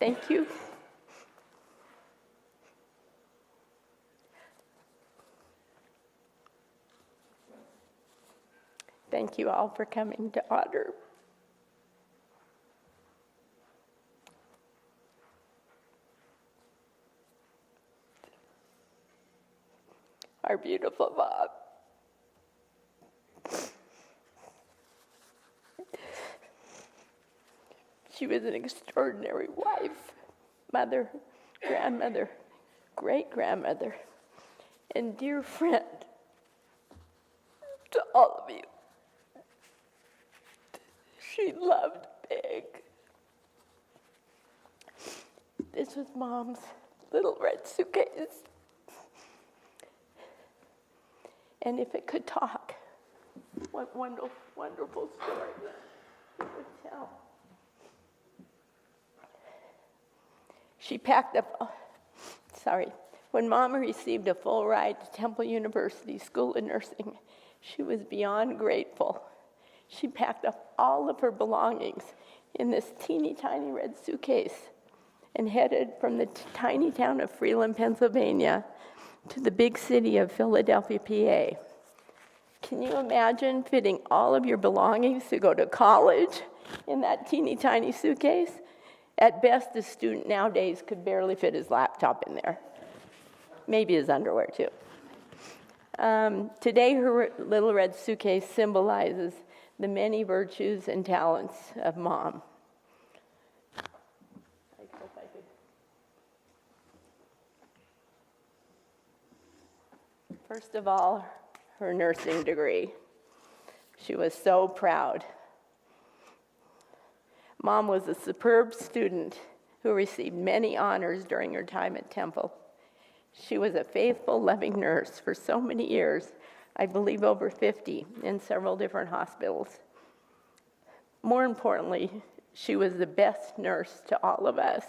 Thank you. Thank you all for coming to honor our beautiful mom. She was an extraordinary wife, mother, grandmother, great-grandmother, and dear friend to all of you. She loved big. This was Mom's little red suitcase. And if it could talk, what wonderful, wonderful story it would tell. She packed up, when Mama received a full ride to Temple University School of Nursing, she was beyond grateful. She packed up all of her belongings in this teeny tiny red suitcase and headed from the tiny town of Freeland, Pennsylvania, to the big city of Philadelphia, PA. Can you imagine fitting all of your belongings to go to college in that teeny tiny suitcase? At best, a student nowadays could barely fit his laptop in there. Maybe his underwear, too. Today, her little red suitcase symbolizes the many virtues and talents of Mom. First of all, her nursing degree. She was so proud. Mom was a superb student who received many honors during her time at Temple. She was a faithful, loving nurse for so many years, I believe over 50, in several different hospitals. More importantly, she was the best nurse to all of us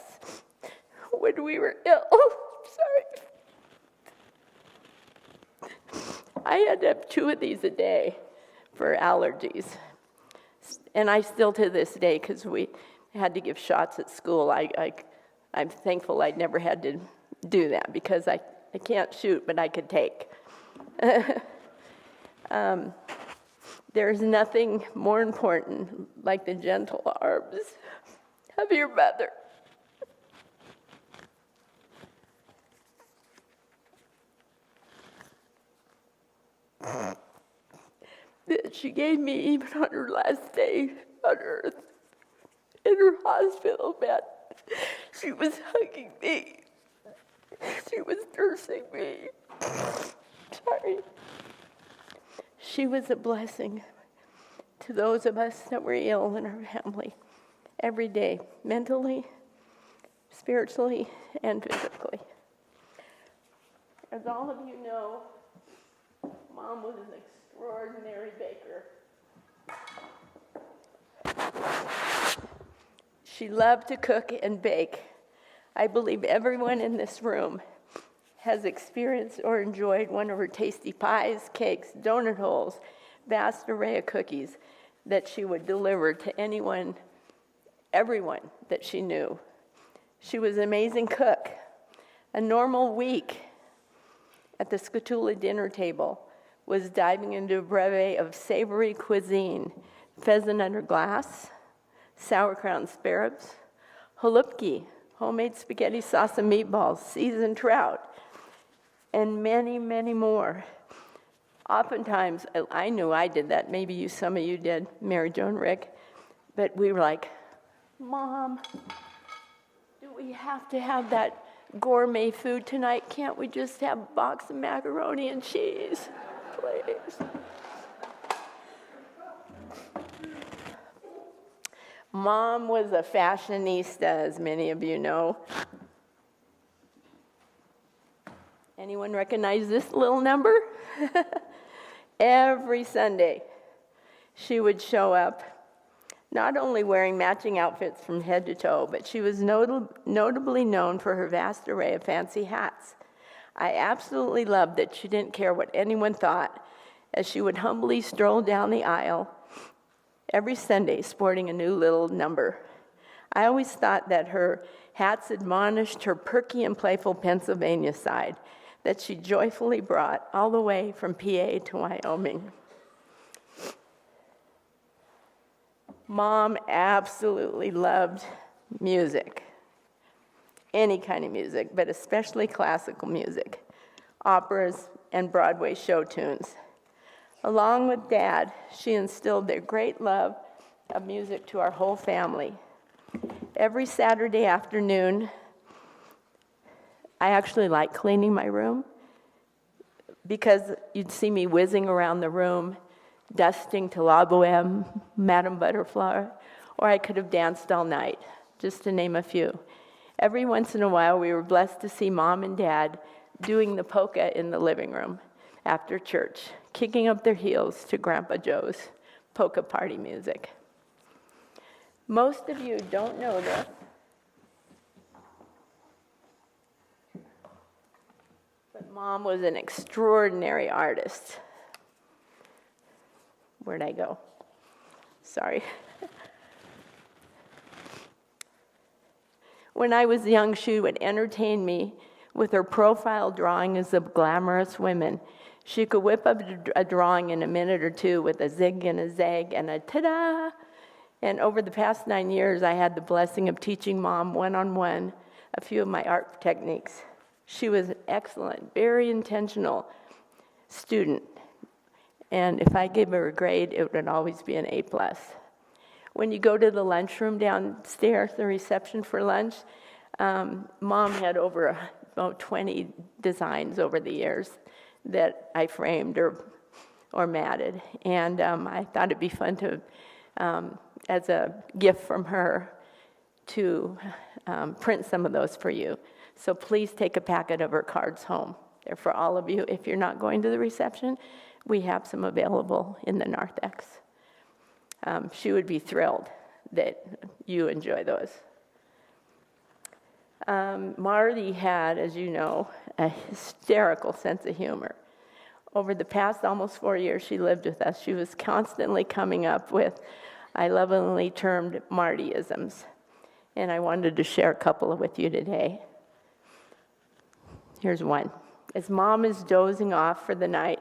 when we were ill. I had to have 2 of these a day for allergies. And I still to this day, because we had to give shots at school, I'm thankful I'd never had to do that, because I can't shoot, but I could take. There's nothing more important like the gentle arms of your mother. That she gave me even on her last day on earth, in her hospital bed. She was hugging me. She was nursing me. She was a blessing to those of us that were ill in her family every day, mentally, spiritually, and physically. As all of you know, Mom was an extraordinary baker. She loved to cook and bake. I believe everyone in this room has experienced or enjoyed one of her tasty pies, cakes, donut holes, vast array of cookies that she would deliver to anyone, everyone that she knew. She was an amazing cook. A normal week at the Skatula dinner table was diving into a brevet of savory cuisine, pheasant under glass, sauerkraut and spare ribs, holupki, homemade spaghetti sauce and meatballs, seasoned trout, and many, many more. Oftentimes, I knew I did that. Maybe some of you did, Mary Jo and Rick. But we were like, Mom, do we have to have that gourmet food tonight? Can't we just have a box of macaroni and cheese, please? Mom was a fashionista, as many of you know. Anyone recognize this little number? Every Sunday, she would show up, not only wearing matching outfits from head to toe, but she was notably known for her vast array of fancy hats. I absolutely loved that she didn't care what anyone thought, as she would humbly stroll down the aisle every Sunday sporting a new little number. I always thought that her hats admonished her perky and playful Pennsylvania side that she joyfully brought all the way from PA to Wyoming. Mom absolutely loved music, any kind of music, but especially classical music, operas, and Broadway show tunes. Along with Dad, she instilled their great love of music to our whole family. Every Saturday afternoon, I actually like cleaning my room because you'd see me whizzing around the room, dusting to La Boheme, Madame Butterfly, or I could have danced all night, just to name a few. Every once in a while, we were blessed to see Mom and Dad doing the polka in the living room after church, kicking up their heels to Grandpa Joe's polka party music. Most of you don't know this, but Mom was an extraordinary artist. Where'd I go? Sorry. When I was young, she would entertain me with her profile drawings of glamorous women. She could whip up a drawing in a minute or two with a zig and a zag and a ta-da. And over the past 9 years, I had the blessing of teaching Mom one-on-one a few of my art techniques. She was an excellent, very intentional student. And if I gave her a grade, it would always be an A+. When you go to the lunchroom downstairs, the reception for lunch, Mom had over about 20 designs over the years that I framed or matted. And I thought it'd be fun to, as a gift from her, to print some of those for you. So please take a packet of her cards home. They're for all of you. If you're not going to the reception, we have some available in the narthex. She would be thrilled that you enjoy those. Marty had, as you know, a hysterical sense of humor. Over the past almost 4 years she lived with us, she was constantly coming up with, I lovingly termed Martyisms. And I wanted to share a couple with you today. Here's one. As Mom is dozing off for the night,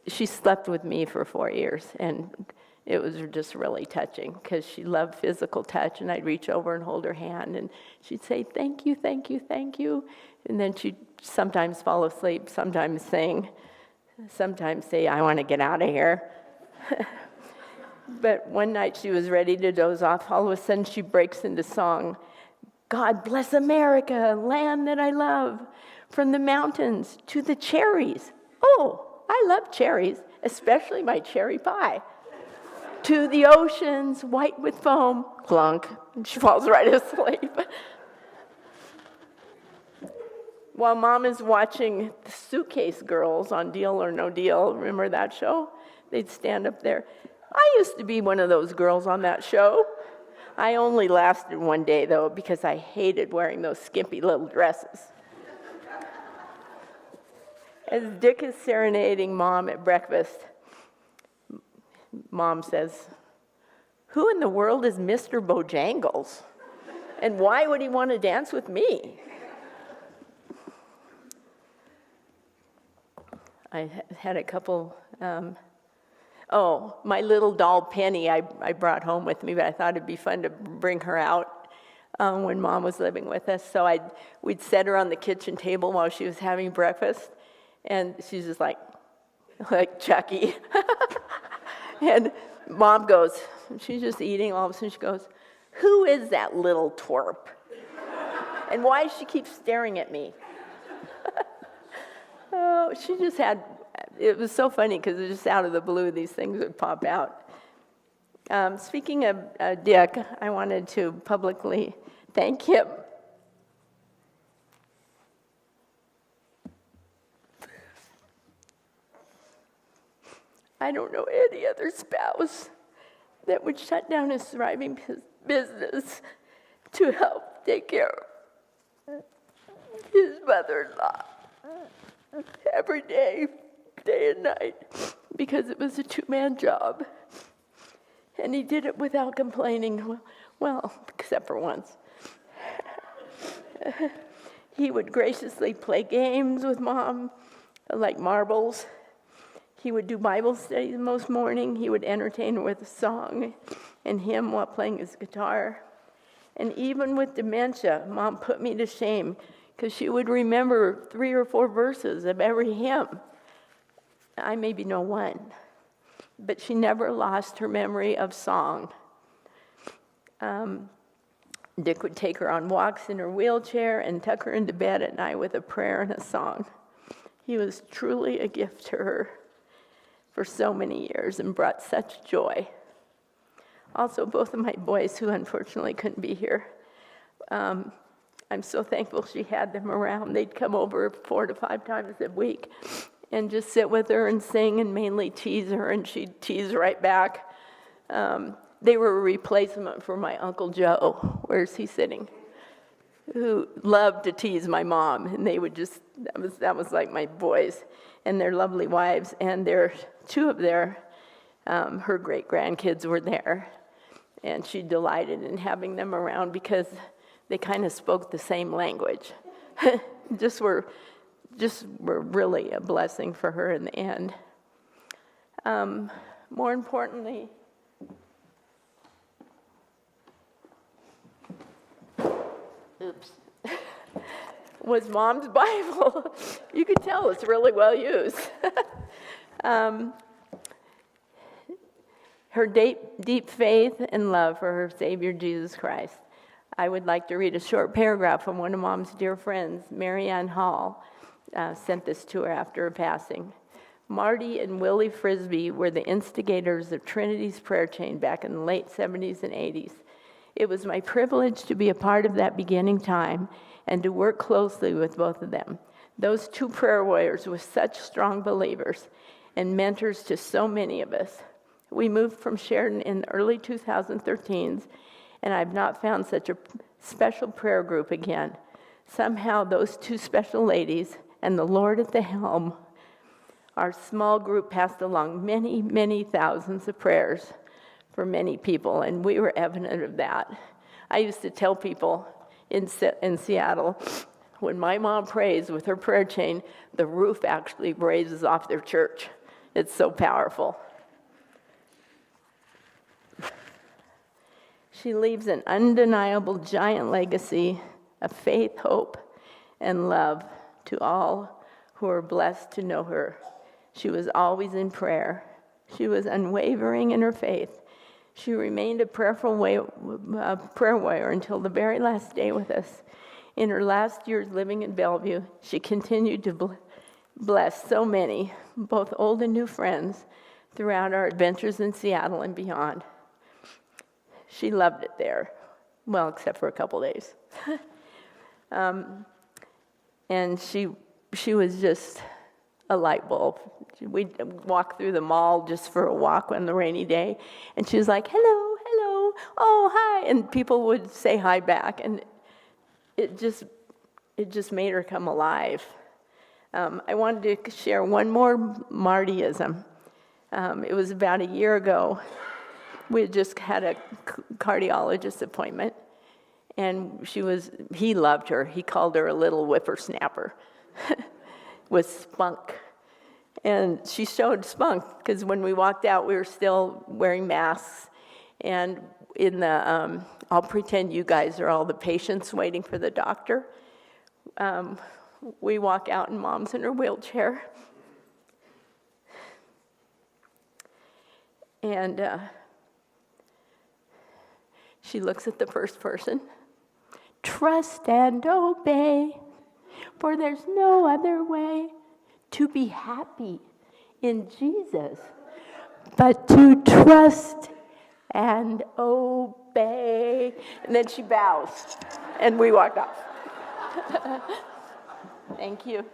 she slept with me for 4 years, and it was just really touching because she loved physical touch, and I'd reach over and hold her hand, and she'd say, thank you, thank you, thank you. And then she'd sometimes fall asleep, sometimes sing, sometimes say, I want to get out of here. But one night she was ready to doze off. All of a sudden she breaks into song, God bless America, land that I love, from the mountains to the cherries. Oh, I love cherries, especially my cherry pie. To the oceans, white with foam, clunk, and she falls right asleep. While Mom is watching the Suitcase Girls on Deal or No Deal, remember that show? They'd stand up there. I used to be one of those girls on that show. I only lasted one day, though, because I hated wearing those skimpy little dresses. As Dick is serenading Mom at breakfast, Mom says, who in the world is Mr. Bojangles? And why would he want to dance with me? I had a couple, my little doll Penny I brought home with me, but I thought it'd be fun to bring her out when Mom was living with us. So we'd set her on the kitchen table while she was having breakfast, and she's just like Chucky. And Mom goes, she's just eating, all of a sudden she goes, who is that little twerp? And why does she keep staring at me? Oh, she just had, it was so funny because just out of the blue, these things would pop out. Speaking of Dick, I wanted to publicly thank him. I don't know any other spouse that would shut down his thriving business to help take care of his mother-in-law every day, day and night, because it was a two-man job. And he did it without complaining. Well, except for once. He would graciously play games with Mom, like marbles. He would do Bible studies most morning. He would entertain her with a song and hymn while playing his guitar. And even with dementia, Mom put me to shame because she would remember 3 or 4 verses of every hymn. I maybe know one, but she never lost her memory of song. Dick would take her on walks in her wheelchair and tuck her into bed at night with a prayer and a song. He was truly a gift to her for so many years and brought such joy. Also, both of my boys, who unfortunately couldn't be here, I'm so thankful she had them around. They'd come over 4 to 5 times a week and just sit with her and sing and mainly tease her, and she'd tease right back. They were a replacement for my Uncle Joe. Where's he sitting? Who loved to tease my mom, and they would just, that was like my boys and their lovely wives, and two of her great-grandkids were there, and she delighted in having them around because they kind of spoke the same language. just were really a blessing for her in the end. More importantly, was Mom's Bible. You could tell it's really well used. Her deep faith and love for her Savior, Jesus Christ. I would like to read a short paragraph from one of Mom's dear friends, Mary Ann Hall, sent this to her after her passing. Marty and Willie Frisbee were the instigators of Trinity's prayer chain back in the late 70s and 80s. It was my privilege to be a part of that beginning time and to work closely with both of them. Those 2 prayer warriors were such strong believers and mentors to so many of us. We moved from Sheridan in the early 2013s, and I've not found such a special prayer group again. Somehow those 2 special ladies and the Lord at the helm, our small group passed along many, many thousands of prayers for many people, and we were evident of that. I used to tell people in Seattle, when my mom prays with her prayer chain, the roof actually raises off their church. It's so powerful. She leaves an undeniable giant legacy of faith, hope, and love to all who are blessed to know her. She was always in prayer. She was unwavering in her faith. She remained a prayer warrior until the very last day with us. In her last years living in Bellevue, she continued to bless so many, both old and new friends, throughout our adventures in Seattle and beyond. She loved it there, well, except for a couple days. And she was just a light bulb. We'd walk through the mall just for a walk on the rainy day, and she was like, hello, hello, oh, hi, and people would say hi back, and it just made her come alive. I wanted to share one more Martyism. It was about a year ago. We had just had a cardiologist appointment, and he loved her. He called her a little whippersnapper with spunk. And she showed spunk because when we walked out, we were still wearing masks. And in the, I'll pretend you guys are all the patients waiting for the doctor. We walk out and Mom's in her wheelchair. And she looks at the first person. Trust and obey, for there's no other way to be happy in Jesus, but to trust and obey. And then she bows, and we walk off. Thank you.